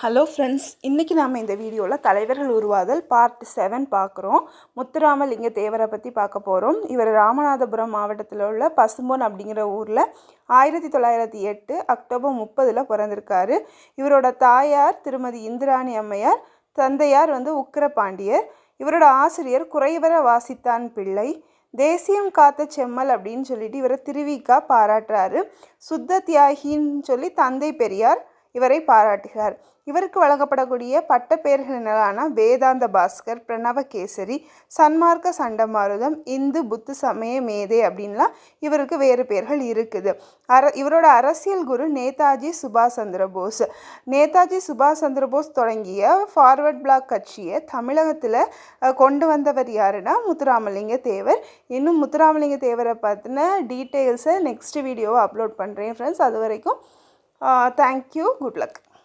Hello friends, இன்றைக்கி நாம் இந்த வீடியோவில் தலைவர்கள் உருவாதல் பார்ட் 7 பார்க்குறோம். முத்துராமலிங்க தேவரை பற்றி பார்க்க போகிறோம். இவர் ராமநாதபுரம் மாவட்டத்தில் உள்ள பசும்பொன் அப்படிங்கிற ஊரில் 1908 அக்டோபர் 30 பிறந்திருக்காரு. இவரோட தாயார் திருமதி இந்திராணி அம்மையார், தந்தையார் உக்கிரபாண்டியர். இவரோட ஆசிரியர் குறைவர வாசித்தான் பிள்ளை. தேசியம் காத்த செம்மல் அப்படின்னு சொல்லிட்டு இவரை திருவிக்கா பாராட்டுறாரு. சுத்த தியாகின்னு சொல்லி தந்தை பெரியார் இவரை பாராட்டுகிறார். இவருக்கு வழங்கப்படக்கூடிய பட்ட பெயர்களான வேதாந்த பாஸ்கர், பிரணவகேசரி, சன்மார்க்க சண்டமாருதம், இந்து புத்து சமய மேதை அப்படின்லாம் இவருக்கு வேறு பெயர்கள் இருக்குது. இவரோட அரசியல் குரு நேதாஜி சுபாஷ் சந்திர போஸ். நேதாஜி சுபாஷ் சந்திர போஸ் தொடங்கிய ஃபார்வர்ட் பிளாக் கட்சியை தமிழகத்தில் கொண்டு வந்தவர் யாருன்னா முத்துராமலிங்க தேவர். இன்னும் முத்துராமலிங்க தேவரை பற்றின டீட்டெயில்ஸை நெக்ஸ்ட் வீடியோவை அப்லோட் பண்ணுறேன் ஃப்ரெண்ட்ஸ். அது வரைக்கும் தேங்க்யூ, குட் லக்.